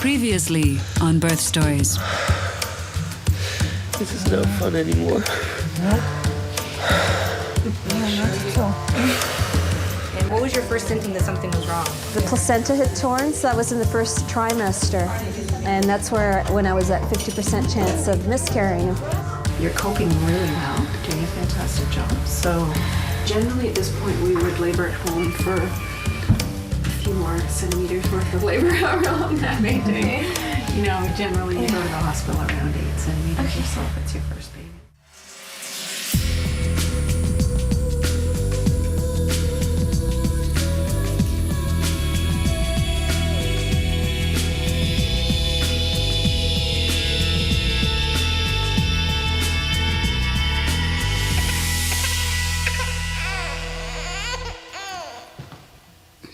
Previously on Birth Stories. This is no fun anymore. And what was your first symptom that something was wrong? The placenta had torn, so that was in the first trimester. And that's when I was at 50% chance of miscarrying. You're coping really well, doing a fantastic job. So generally at this point we would labor at home for a few more centimeters worth of labor, however long that may take. You know, generally you go to the hospital around 8 centimeters or so if it's your first baby.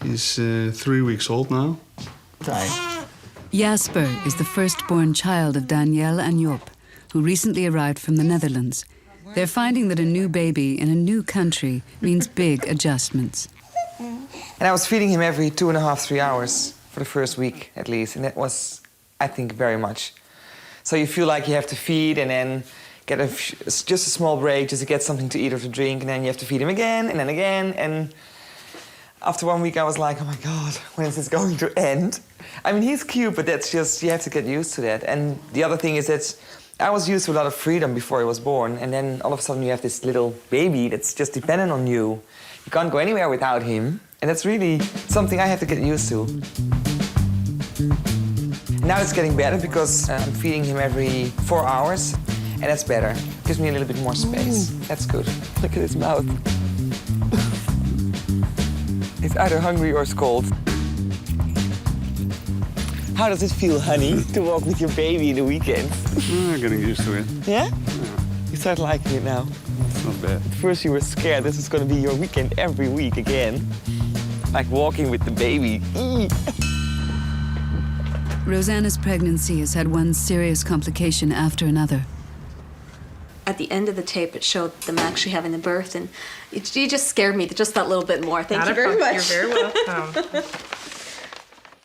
He's 3 weeks old now. Jasper is the firstborn child of Danielle and Job, who recently arrived from the Netherlands. They're finding that a new baby in a new country means big adjustments. And I was feeding him every 2.5, 3 hours for the first week at least. And that was, I think, very much. So you feel like you have to feed and then get just a small break just to get something to eat or to drink. And then you have to feed him again and then again. And after 1 week, I was like, oh my God, when is this going to end? I mean, he's cute, but that's just, you have to get used to that. And the other thing is that I was used to a lot of freedom before he was born. And then all of a sudden you have this little baby that's just dependent on you. You can't go anywhere without him. And that's really something I have to get used to. Now it's getting better because I'm feeding him every 4 hours. And that's better. Gives me a little bit more space. That's good. Look at his mouth. It's either hungry or cold. How does it feel, honey, to walk with your baby in the weekend? Getting used to it. Yeah? You start liking it now. It's not bad. At first you were scared this is going to be your weekend every week again. Like walking with the baby. Rosanna's pregnancy has had one serious complication after another. At the end of the tape, it showed them actually having the birth, and you just scared me just that little bit more. Thank you very much. You're very welcome.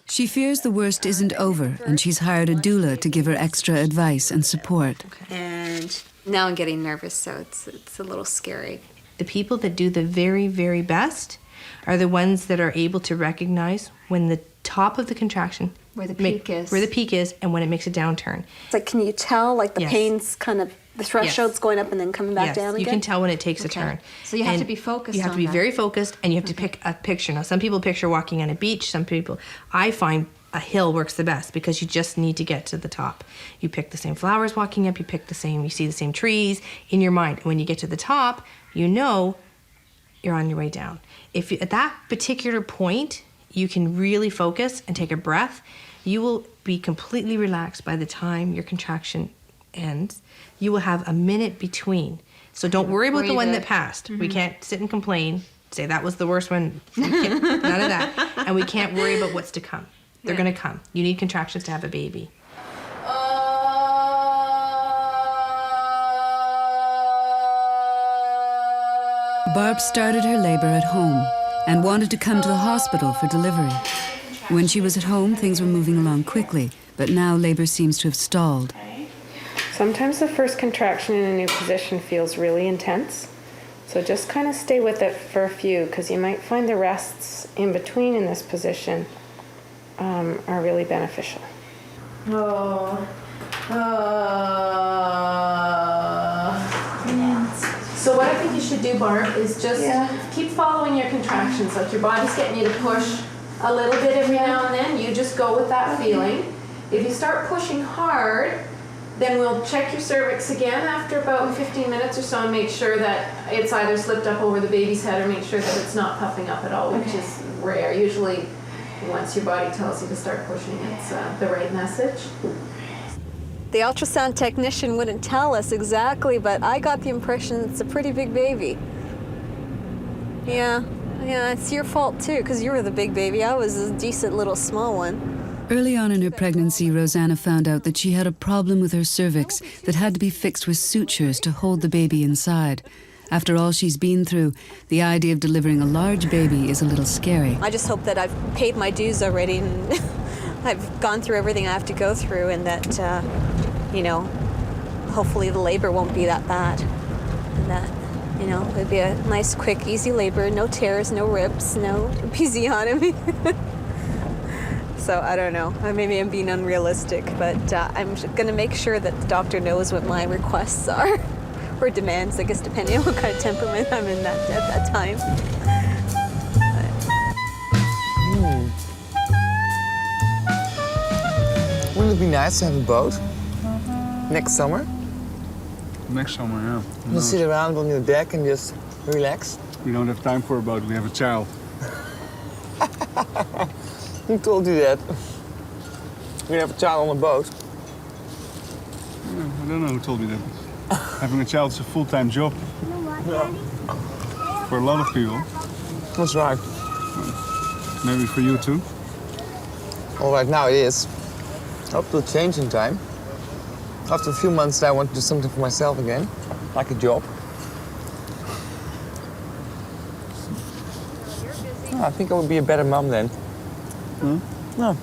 She fears the worst isn't over, and she's hired a doula to give her extra advice and support. And now I'm getting nervous, so it's a little scary. The people that do the very, very best are the ones that are able to recognize when the top of the contraction, Where the peak is. where the peak is, and when it makes a downturn. It's like, can you tell, like, the Yes. pain's kind of, the threshold's going up and then coming back down again? You can tell when it takes a turn. So you have And to be focused You have on to be that. very focused, and you have to pick a picture. Now, some people picture walking on a beach. Some people, I find a hill works the best because you just need to get to the top. You pick the same flowers walking up. You see the same trees in your mind. When you get to the top, you know you're on your way down. If you, at that particular point, you can really focus and take a breath, you will be completely relaxed by the time your contraction ends. You will have a minute between. So don't worry about the one that passed. We can't sit and complain, say that was the worst one. None of that. And we can't worry about what's to come. They're going to come. You need contractions to have a baby. Barb started her labor at home and wanted to come to the hospital for delivery. When she was at home, things were moving along quickly, but now labor seems to have stalled. Sometimes the first contraction in a new position feels really intense. So just kind of stay with it for a few, because you might find the rests in between in this position are really beneficial. So what I think you should do, Barb, is just keep following your contractions. Like your body's getting you to push a little bit every now and then. You just go with that feeling. If you start pushing hard, then we'll check your cervix again after about 15 minutes or so and make sure that it's either slipped up over the baby's head or make sure that it's not puffing up at all, which is rare. Usually, once your body tells you to start pushing, it's the right message. The ultrasound technician wouldn't tell us exactly, but I got the impression it's a pretty big baby. Yeah, it's your fault too, because you were the big baby. I was a decent little small one. Early on in her pregnancy, Rosanna found out that she had a problem with her cervix that had to be fixed with sutures to hold the baby inside. After all she's been through, the idea of delivering a large baby is a little scary. I just hope that I've paid my dues already and I've gone through everything I have to go through, and that, you know, hopefully the labor won't be that bad. And that, you know, it'd be a nice, quick, easy labor, no tears, no rips, no episiotomy. So I don't know. Maybe I'm being unrealistic, but I'm going to make sure that the doctor knows what my requests are, or demands, I guess, depending on what kind of temperament I'm in at that time. Wouldn't it be nice to have a boat next summer? Next summer, yeah. You sit around on your deck and just relax. We don't have time for a boat. We have a child. Who told you that? You have a child on a boat. Yeah, I don't know who told me that. Having a child is a full-time job. For a lot of people. That's right. Maybe for you too. All right, now it is. Hope to change in time. After a few months, I want to do something for myself again, like a job. Oh, I think I would be a better mom then. Huh? No.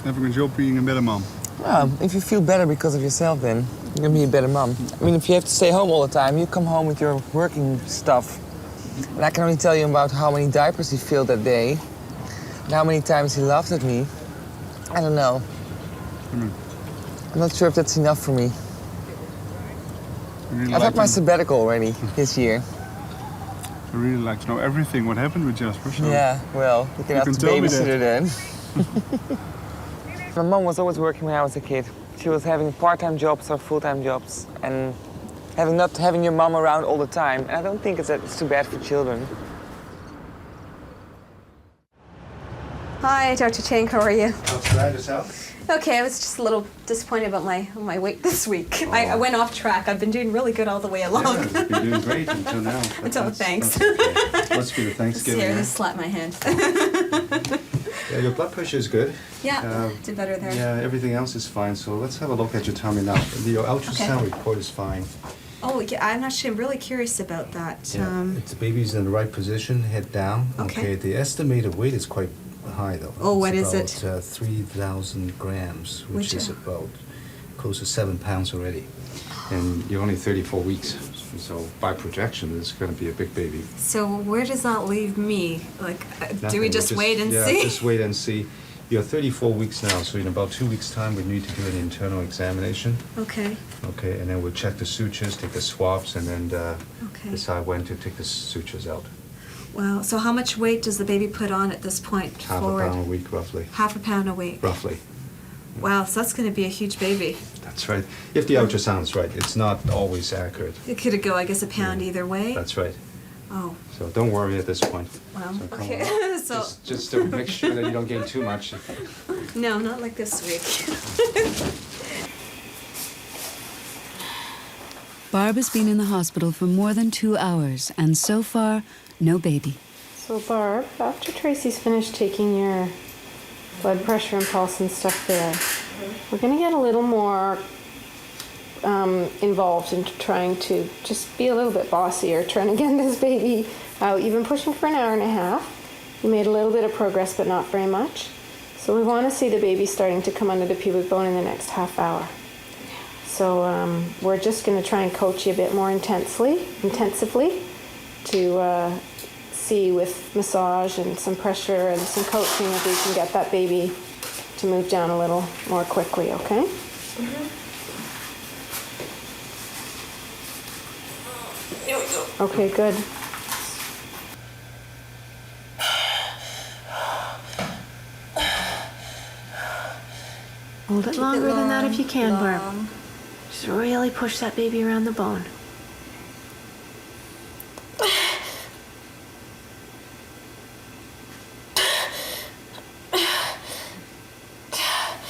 Having a job, being a better mom. If you feel better because of yourself, then you're gonna be a better mom. I mean, if you have to stay home all the time, you come home with your working stuff. And I can only tell you about how many diapers he filled that day, and how many times he laughed at me. I don't know. I'm not sure if that's enough for me. I've had my sabbatical already this year. I really like to know everything what happened with Jasper. So Yeah, well, you can ask the tell me babysitter then. My mom was always working when I was a kid. She was having part-time jobs or full-time jobs, and not having your mom around all the time. And I don't think it's too bad for children. Hi, Dr. Chang, how are you? How's that yourself? Okay, I was just a little disappointed about my weight this week. I went off track. I've been doing really good all the way along. Yeah, you've been doing great until now. Thanks. That's okay. Must be the Thanksgiving. Here, huh? just slap my hand. Yeah, your blood pressure is good. Yeah, did better there. Yeah, everything else is fine. So let's have a look at your tummy now. Your ultrasound report is fine. Oh, yeah, I'm actually really curious about that. The baby's in the right position, head down. Okay. The estimated weight is quite high though. Oh, what is it? It's about 3,000 grams, which is about close to 7 pounds already. And you're only 34 weeks. So by projection, it's going to be a big baby. So where does that leave me? Like, do we Nothing. just wait and yeah, see? just wait and see. You're 34 weeks now, so in about 2 weeks' time, we need to do an internal examination. Okay. Okay, and then we'll check the sutures, take the swabs, and then Okay. decide when to take the sutures out. Wow. So how much weight does the baby put on at this point Half forward? a pound a week, roughly. Half a pound a week. Roughly. Wow. So that's going to be a huge baby. That's right. If the ultrasound's right, it's not always accurate. It could go, I guess, a pound either way. That's right. Oh. So don't worry at this point. Wow. So come Okay. on. So Just to make sure that you don't gain too much. no, not like this week. Barb has been in the hospital for more than 2 hours, and so far, no baby. So Barb, after Tracy's finished taking your blood pressure and pulse and stuff there, we're going to get a little more involved in trying to just be a little bit bossier, trying to get this baby out. You've been pushing for an hour and a half. You made a little bit of progress, but not very much. So we want to see the baby starting to come under the pubic bone in the next half hour. So we're just going to try and coach you a bit more intensively to see with massage and some pressure and some coaching if we can get that baby to move down a little more quickly, okay? Here we go. Okay, good. Hold it longer than that if you can, Barb. Just really push that baby around the bone.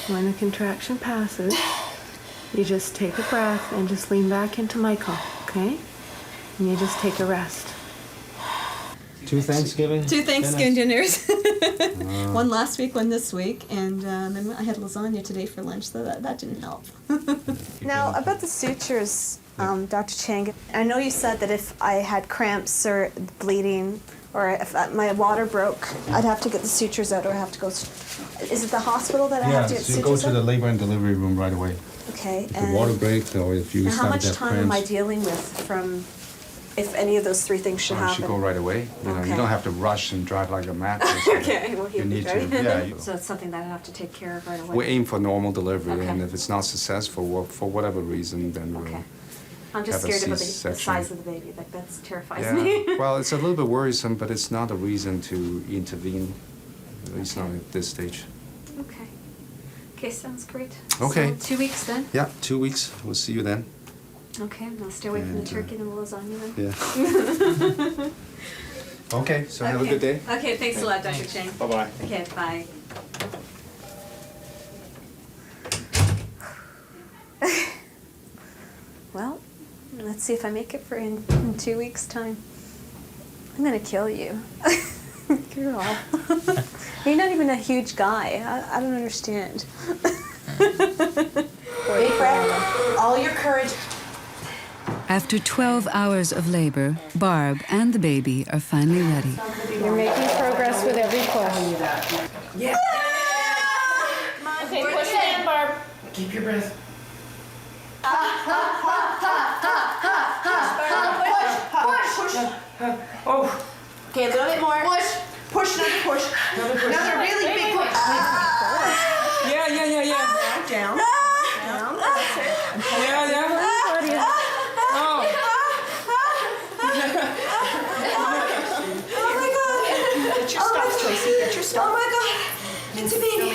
When the contraction passes, you just take a breath and just lean back into Michael, okay? And you just take a rest. 2 Thanksgiving? 2 Thanksgiving dinners. One last week, one this week, and then I had lasagna today for lunch, so that didn't help. Now, about the sutures, Dr. Chang, I know you said that if I had cramps or bleeding or if my water broke, I'd have to get the sutures out, or I have to go. Is it the hospital that I have to get so you sutures go to the out? labor and delivery room right away. Okay. The water break, or if you And how start much to have time am I cramps, dealing with from if any of those three things should you happen? should go right away. You Okay. don't have to rush and drive like a mad person. Okay, well, You need to, So it's something that I have to take care of right away. we aim for normal delivery, Okay. and if it's not successful, for whatever reason, then we'll Okay. I'm just have a scared about the C-section. size of the baby. Like, that terrifies Yeah, me. well, it's a little bit worrisome, but it's not a reason to intervene, at least not at this stage. Okay. Okay, sounds great. Okay. So 2 weeks then? Yeah, 2 weeks. We'll see you then. Okay, and I'll stay away from the And, turkey and the lasagna then. Yeah. Okay, so have a good day. Okay, thanks a lot, Dr. Chang. Bye-bye. Okay, bye. Well, let's see if I make it for in 2 weeks' time. I'm gonna kill you. Girl. You're not even a huge guy. I don't understand. Deep breath. All your courage. After 12 hours of labor, Barb and the baby are finally ready. You're making progress with every push. Yeah. Okay, push it in, Barb. Keep your breath. Oh. Okay, a little bit more. Push. Push, another push. Another really big push. Yeah. Down. Down. That's it. Yeah. Oh. Oh my God. Get your stuff, Tracy. Get your stuff. Oh my God. It's a baby.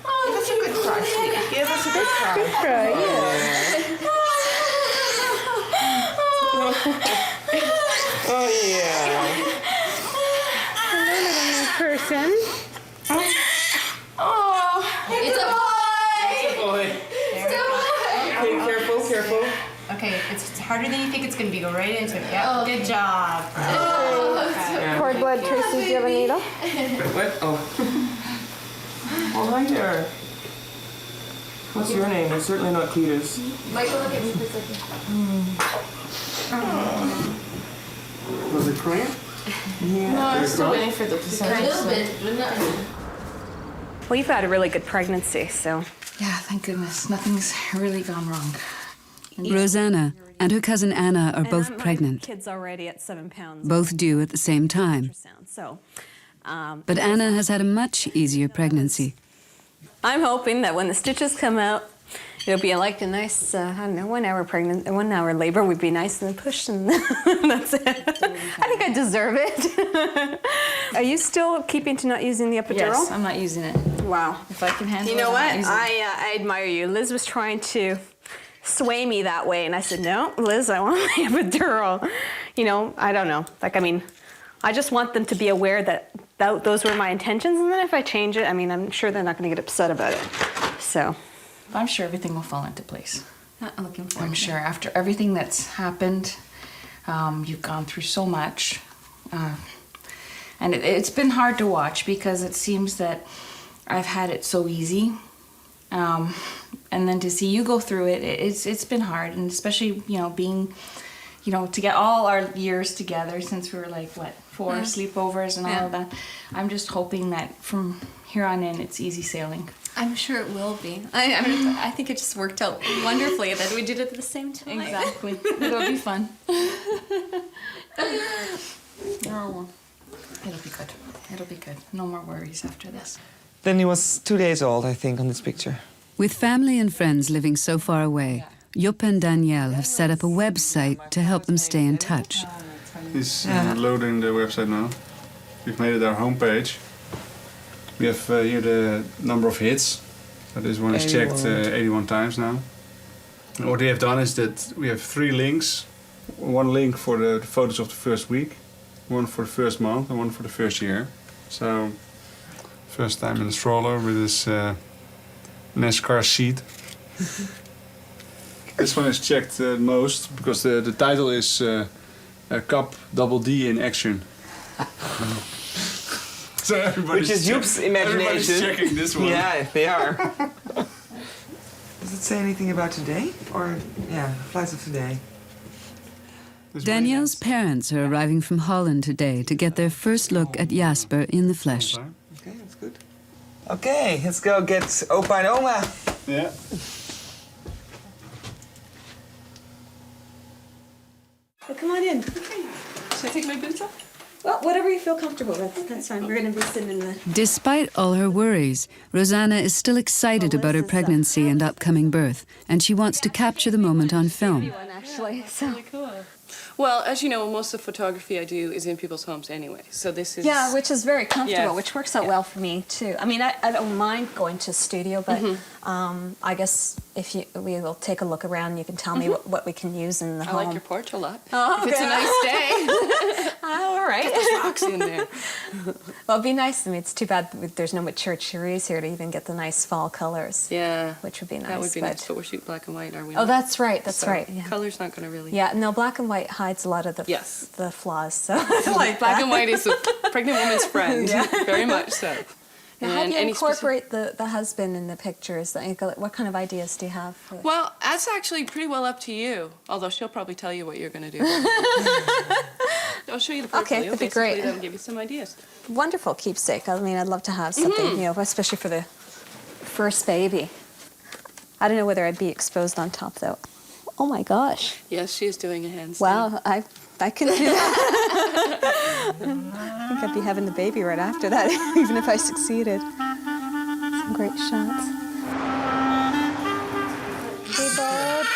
Oh, that's a good cry, sweetie. Give us a big cry. Good cry, yeah. Oh yeah. Another person. Oh, it's a boy. It's a boy. Okay, careful. Okay, it's harder than you think it's gonna be. Go right into it. Yeah. Good job. Cord blood, Tracy, do you have a needle? What? Oh. Oh, hi there. What's your name? It's certainly not Cletus. Michael, look at me for a second. Was it cramp? No, I'm still waiting for the placenta. A little bit, but not. Well, you've had a really good pregnancy, so. Yeah, thank goodness. Nothing's really gone wrong. Rosanna and her cousin Anna are both my pregnant, kid's already at 7 pounds. both due at the same time. So, But Anna has had a much easier pregnancy. I'm hoping that when the stitches come out, it'll be like a nice, 1 hour labor would be nice and push, and that's it. I think I deserve it. Are you still keeping to not using the epidural? Yes, I'm not using it. Wow. If I can handle it, You know I'm what? not using it. I admire you. Liz was trying to sway me that way, and I said, no, Liz, I want my epidural. You know, I don't know. Like, I mean, I just want them to be aware that those were my intentions, and then if I change it, I mean, I'm sure they're not going to get upset about it. So. I'm sure everything will fall into place. I'm looking forward I'm to sure after everything that's happened, you've gone through so much. And it's been hard to watch because it seems that I've had it so easy. And then to see you go through it, it's been hard. And especially, being, to get all our years together since we were like, 4 sleepovers and all of that. I'm just hoping that from here on in, it's easy sailing. I'm sure it will be. I think it just worked out wonderfully that we did it at the same time. Exactly. It'll be fun. Oh, it'll be good. It'll be good. No more worries after this. Then he was 2 days old, I think, on this picture. With family and friends living so far away, Jupp and Danielle have set up a website to help them stay in touch. He's loading the website now. We've made it our homepage. We have here the number of hits. So this one is checked 81 times now. And what we have done is that we have 3 links. One link for the photos of the first week, one for the first month, and one for the first year. So, first time in the stroller with this NASCAR seat. This one is checked most because the title is Cup Double D in Action. So Which is Joep's imagination. Everybody's checking this one. Yeah, they are. Does it say anything about today? Or, flights of today? Danielle's parents are arriving from Holland today to get their first look at Jasper in the flesh. Okay, that's good. Okay, let's go get Opa and Oma. Yeah. Well, come on in. Should I take my boots off? Well, whatever you feel comfortable with. That's fine. We're going to be sitting in the... Despite all her worries, Rosanna is still excited about her pregnancy and upcoming birth, and she wants to capture the moment on film. one, actually. So. Really cool. Well, as you know, most of the photography I do is in people's homes anyway. So this is... Yeah, which is very comfortable, Yeah. which works out well for me, too. I mean, I don't mind going to studio, but I guess if we will take a look around, you can tell me what we can use in the home. I like your porch a lot. Oh, if it's a nice day. Oh, all right. Get those rocks in there. Well, it'd be nice. I mean, it's too bad there's no mature cherries here to even get the nice fall colors. Yeah. Which would be nice. That would be nice, but we're shooting black and white, are we? Oh, that's right. That's So right. Yeah. Color's not going to really... Yeah, no, black and white hides a lot of the Yes. the flaws. So I like Black that. and white is a pregnant woman's friend. Yeah. Very much so. Now, how do you any incorporate the husband in the pictures? What kind of ideas do you have? Well, that's actually pretty well up to you. Although she'll probably tell you what you're going to do. I'll show you the portfolio. Okay, that'd be Basically, great. That'll give you some ideas. Wonderful keepsake. I mean, I'd love to have something, you know, especially for the first baby. I don't know whether I'd be exposed on top, though. Oh, my gosh. Yes, she is doing a handstand. Wow, I can do that. I think I'd be having the baby right after that, even if I succeeded. Some great shots. Hey, Barb.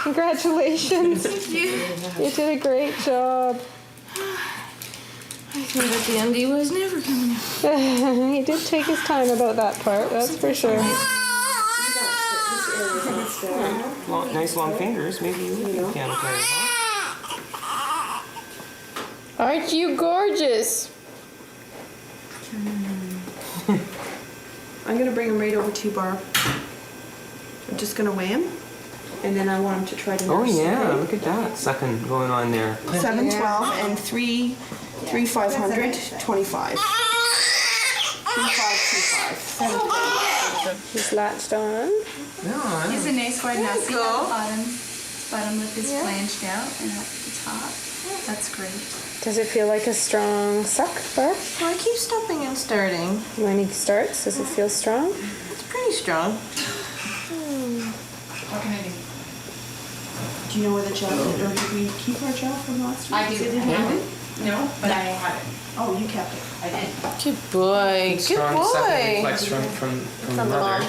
Congratulations. Thank you. You did a great job. I thought at the end he was never coming out. He did take his time about that part, that's for sure. Nice long fingers. Maybe you would be a piano player, huh? Aren't you gorgeous? I'm going to bring him right over to you, Barb. I'm just going to weigh him. And then I want him to try to Oh nurse. yeah, look at that sucking going on there. 7, 12, and 3, 500, 25. 3525. He's latched on. Yeah, He's a nice one now. See how the bottom lip is flanged out and at the top. That's great. Does it feel like a strong suck, Barb? Well, I keep stopping and starting. When he starts, does it feel strong? It's pretty strong. What can I do? Do you know where the gel is? Or did we keep our gel from last week? I do. Is it in here? No, but I have it. Oh, you kept it. I did. Good boy. strong sucking reflex from the mother.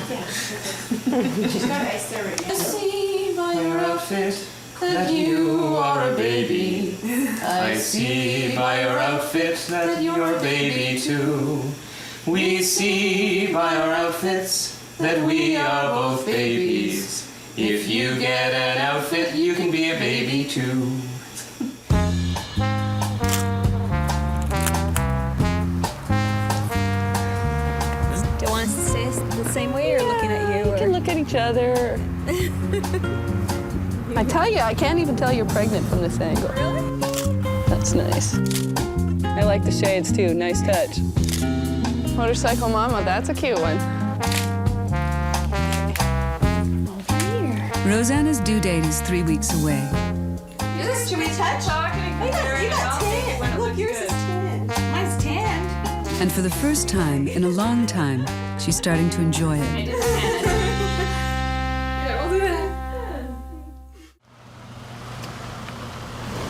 She's got ice there already. I see by your outfit that you are a baby. I see by your outfit that you're a baby too. We see by our outfits that we are both babies. If you get an outfit, you can be a baby too. Do you want us to stay the same way or looking at you? We can look at each other. I tell you, I can't even tell you're pregnant from this angle. Really? That's nice. I like the shades too. Nice touch. Motorcycle Mama, that's a cute one. Rosanna's due date is 3 weeks away. Should we touch? You got 10. Look, yours is 10. Mine's 10. And for the first time in a long time, she's starting to enjoy it.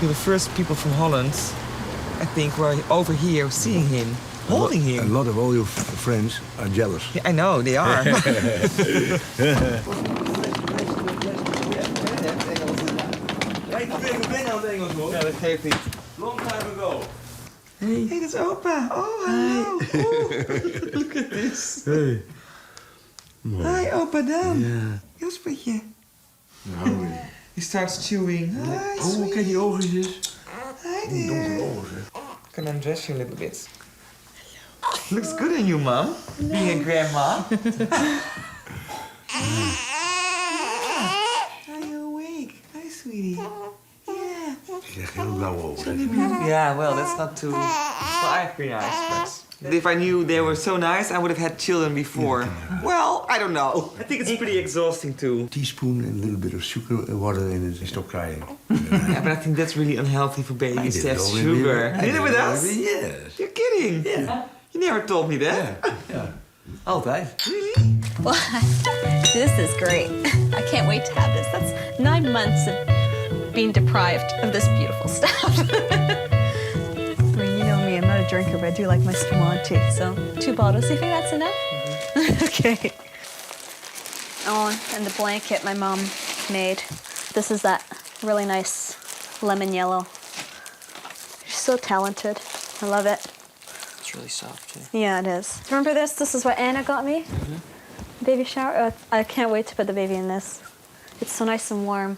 We're the first people from Holland, I think, were over here seeing him, holding A him. lot of all your friends are jealous. Yeah, I know, they are. Ja, dat geeft niet. Long time ago. Hey, dat is opa. Oh, hallo. Oh, look at this. Hey. Hi, opa Dan. Ja. Jaspertje. Nou, He starts chewing. Hi, oh, kijk die oogjes. Hi Donkere there. ogen, zeg. Can I undress you a little bit? Looks good on you, Mom. Being a grandma. Are you awake? Hi, sweetie. Yeah. krijg heel blauwe ogen. Yeah, well, that's not too... Well, I have green eyes, but... If I knew they were so nice, I would have had children before. Well, I don't know. I think it's pretty exhausting too. Teaspoon and a little bit of sugar water in it and stop crying. Yeah, but I think that's really unhealthy for babies to have I sugar. You did it with us? Yes. You're kidding? Yeah. You never told me that. Ja. Altijd. Really? Well, this is great. I can't wait to have this. That's 9 months of being deprived of this beautiful stuff. I mean, you know me, I'm not a drinker, but I do like my spumante. So 2 bottles. Do you think that's enough? Mm-hmm. Okay. Oh, and the blanket my mom made. This is that really nice lemon yellow. She's so talented. I love it. It's really soft too. Yeah, it is. Remember this? This is what Anna got me. Baby shower. Oh, I can't wait to put the baby in this. It's so nice and warm.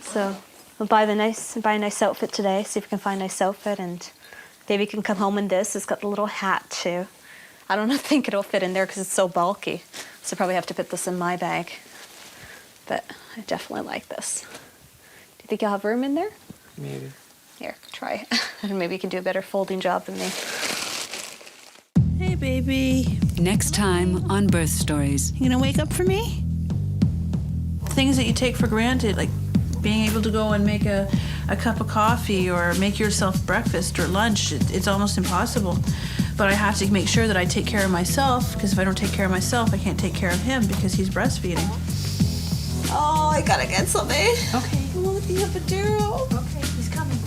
So we'll buy a nice outfit today. See if we can find a nice outfit, and baby can come home in this. It's got the little hat too. I don't think it'll fit in there because it's so bulky. So probably have to put this in my bag. But I definitely like this. Do you think you'll have room in there? Maybe. Here, try it. And maybe you can do a better folding job than me. Hey, baby. Next time on Birth Stories. You gonna wake up for me? Things that you take for granted, like being able to go and make a cup of coffee or make yourself breakfast or lunch, it's almost impossible. But I have to make sure that I take care of myself, because if I don't take care of myself, I can't take care of him because he's breastfeeding. Oh, I gotta get something. Okay. Oh, the epidural. Okay, he's coming.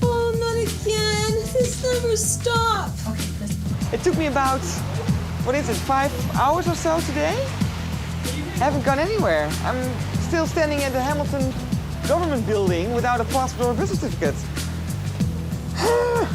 Oh, not again. This never stops. Okay, let's... It took me about, 5 hours or so today? I haven't gone anywhere. I'm still standing at the Hamilton government building without a passport or birth certificate. Oh